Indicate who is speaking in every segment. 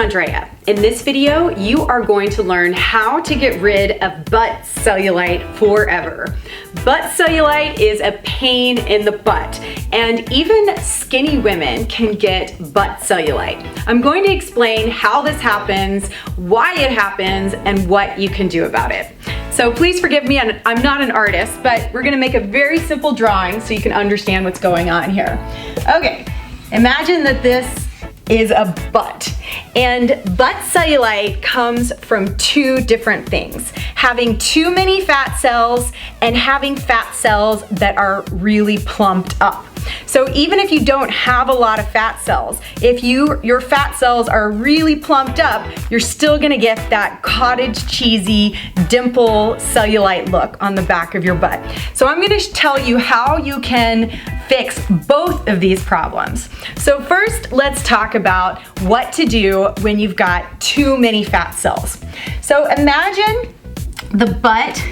Speaker 1: Andrea. In this video, you are going to learn how to get rid of butt cellulite forever. Butt cellulite is a pain in the butt, and even skinny women can get butt cellulite. I'm going to explain how this happens, why it happens, and what you can do about it. So please forgive me, I'm not an artist, but we're gonna make a very simple drawing so you can understand what's going on here. Okay, imagine that this is a butt. And butt cellulite comes from two different things: having too many fat cells and having fat cells that are really plumped up. So even if you don't have a lot of fat cells, if your fat cells are really plumped up, you're still gonna get that cottage cheesy dimple cellulite look on the back of your butt. So I'm gonna tell you how you can fix both of these problems. So first, let's talk about what to do when you've got too many fat cells. So imagine the butt.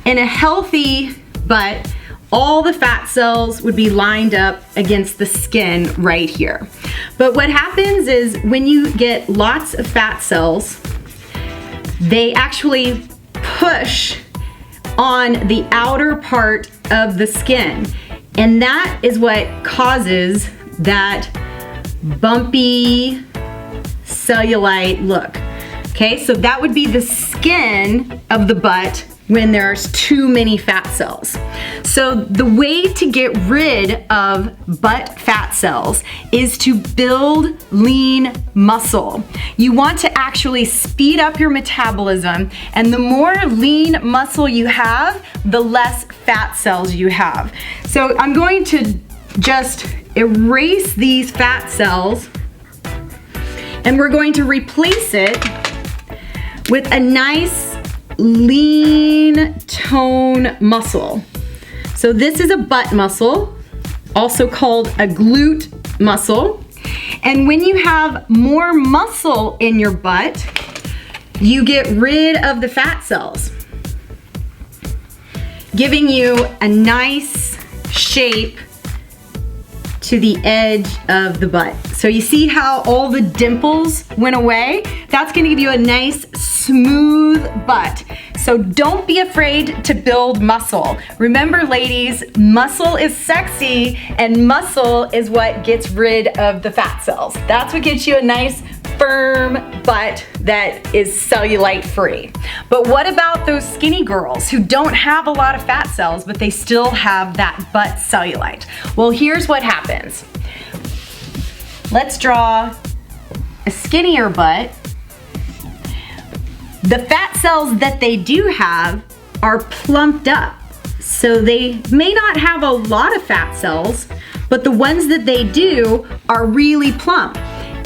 Speaker 1: In a healthy butt, all the fat cells would be lined up against the skin right here. But what happens is when you get lots of fat cells, they actually push on the outer part of the skin. And that is what causes that bumpy cellulite look. Okay, so that would be the skin of the butt when there's too many fat cells. So the way to get rid of butt fat cells is to build lean muscle. You want to actually speed up your metabolism, and the more lean muscle you have, the less fat cells you have. So I'm going to just erase these fat cells, and we're going to replace it with a nice lean tone muscle. So this is a butt muscle, also called a glute muscle. And when you have more muscle in your butt, you get rid of the fat cells, giving you a nice shape to the edge of the butt. So you see how all the dimples went away? That's gonna give you a nice smooth butt. So don't be afraid to build muscle. Remember, ladies, muscle is sexy, and muscle is what gets rid of the fat cells. That's what gets you a nice firm butt that is cellulite free. But what about those skinny girls who don't have a lot of fat cells, but they still have that butt cellulite? Well, here's what happens. Let's draw a skinnier butt. The fat cells that they do have are plumped up. So they may not have a lot of fat cells, but the ones that they do are really plump.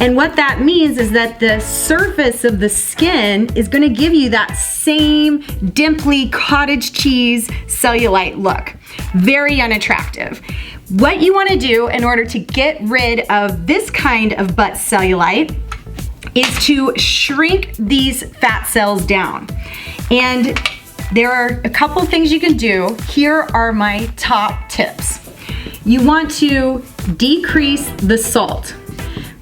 Speaker 1: And what that means is that the surface of the skin is gonna give you that same dimply cottage cheese cellulite look. Very unattractive. What you wanna do in order to get rid of this kind of butt cellulite is to shrink these fat cells down. And there are a couple things you can do. Here are my top tips. You want to decrease the salt,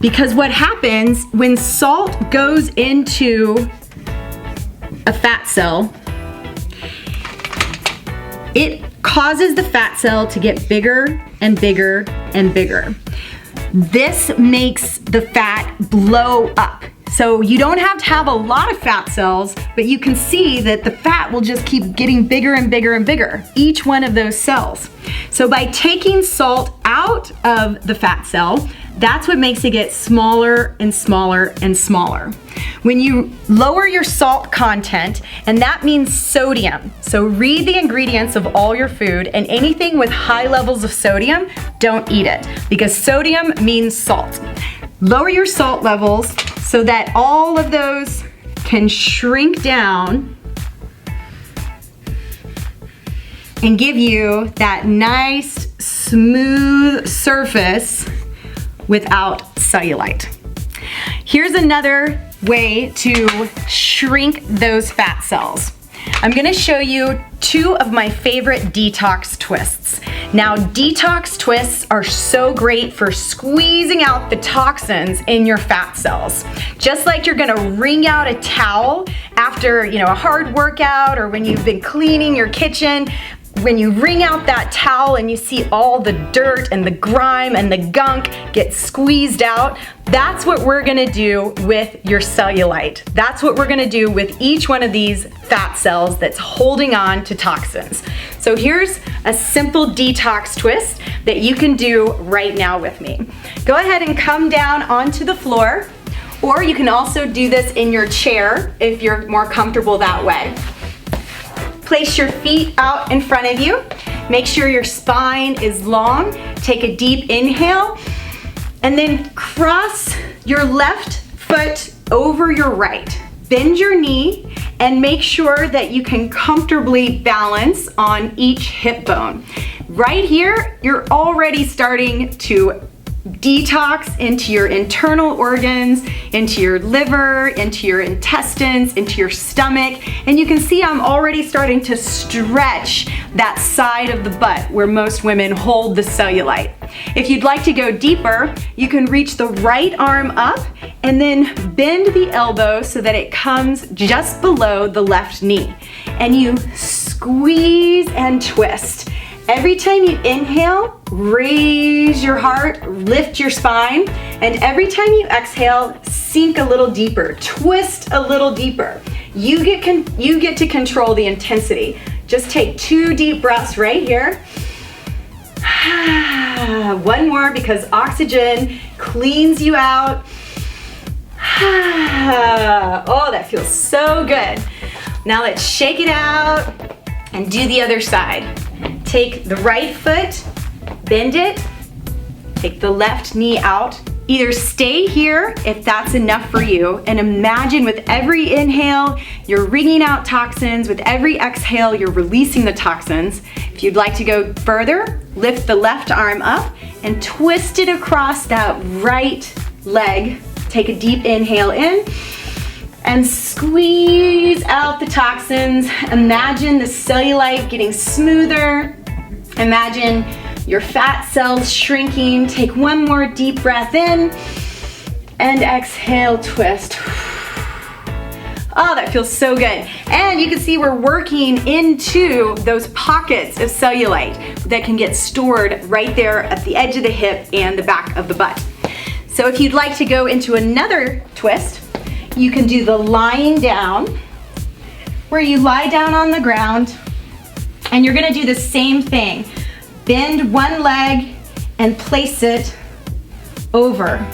Speaker 1: because what happens when salt goes into a fat cell, it causes the fat cell to get bigger and bigger and bigger. This makes the fat blow up. So you don't have to have a lot of fat cells, but you can see that the fat will just keep getting bigger and bigger and bigger, each one of those cells. So by taking salt out of the fat cell, that's what makes it get smaller and smaller and smaller. When you lower your salt content, and that means sodium, so read the ingredients of all your food, and anything with high levels of sodium, don't eat it, because sodium means salt. Lower your salt levels so that all of those can shrink down and give you that nice, smooth surface without cellulite. Here's another way to shrink those fat cells. I'm gonna show you two of my favorite detox twists. Now, Detox Twists are so great for squeezing out the toxins in your fat cells. Just like you're gonna wring out a towel after, a hard workout, or when you've been cleaning your kitchen, when you wring out that towel and you see all the dirt and the grime and the gunk get squeezed out, that's what we're gonna do with your cellulite. That's what we're gonna do with each one of these fat cells that's holding on to toxins. So here's a simple detox twist that you can do right now with me. Go ahead and come down onto the floor, or you can also do this in your chair if you're more comfortable that way. Place your feet out in front of you. Make sure your spine is long. Take a deep inhale, and then cross your left foot over your right. Bend your knee and make sure that you can comfortably balance on each hip bone. Right here, you're already starting to detox into your internal organs, into your liver, into your intestines, into your stomach. And you can see I'm already starting to stretch that side of the butt where most women hold the cellulite. If you'd like to go deeper, you can reach the right arm up and then bend the elbow so that it comes just below the left knee. And you squeeze and twist. Every time you inhale, raise your heart, lift your spine, and every time you exhale, sink a little deeper, twist a little deeper. You get to control the intensity. Just take 2 deep breaths right here. One more, because oxygen cleans you out. Oh, that feels so good. Now let's shake it out and do the other side. Take the right foot, bend it, take the left knee out. Either stay here if that's enough for you, and imagine with every inhale, you're wringing out toxins. With every exhale, you're releasing the toxins. If you'd like to go further, lift the left arm up and twist it across that right leg. Take a deep inhale in and squeeze out the toxins. Imagine the cellulite getting smoother. Imagine your fat cells shrinking. Take one more deep breath in and exhale, twist. Oh, that feels so good. And you can see we're working into those pockets of cellulite that can get stored right there at the edge of the hip and the back of the butt. So if you'd like to go into another twist, you can do the lying down, where you lie down on the ground, and you're gonna do the same thing. Bend one leg and place it over.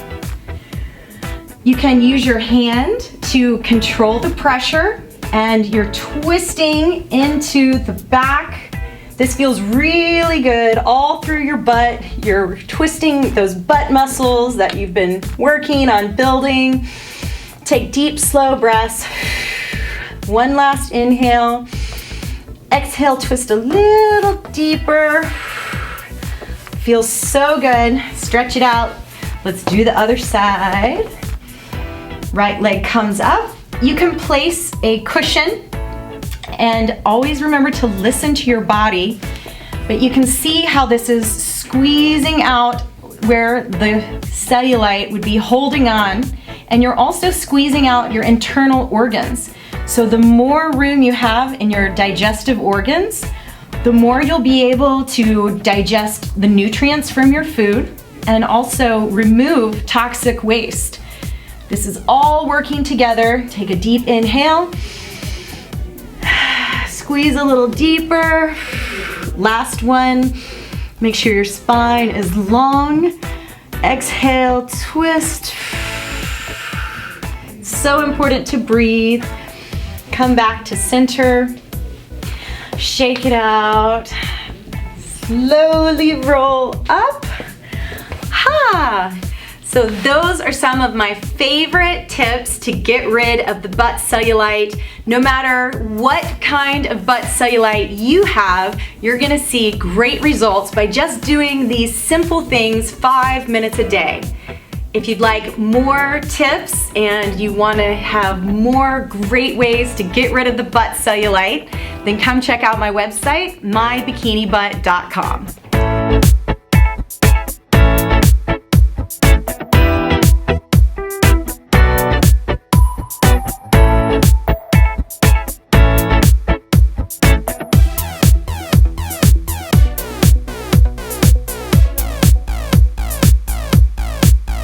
Speaker 1: You can use your hand to control the pressure, and you're twisting into the back. This feels really good all through your butt. You're twisting those butt muscles that you've been working on building. Take deep, slow breaths. One last inhale. Exhale, twist a little deeper. Feels so good. Stretch it out. Let's do the other side. Right leg comes up. You can place a cushion, and always remember to listen to your body. But you can see how this is squeezing out where the cellulite would be holding on, and you're also squeezing out your internal organs. So the more room you have in your digestive organs, the more you'll be able to digest the nutrients from your food and also remove toxic waste. This is all working together. Take a deep inhale. Squeeze a little deeper. Last one. Make sure your spine is long. Exhale, twist. So important to breathe. Come back to center. Shake it out. Slowly roll up. Ha! So those are some of my favorite tips to get rid of the butt cellulite. No matter what kind of butt cellulite you have, you're gonna see great results by just doing these simple things 5 minutes a day. If you'd like more tips and you wanna have more great ways to get rid of the butt cellulite, then come check out my website, mybikinibutt.com.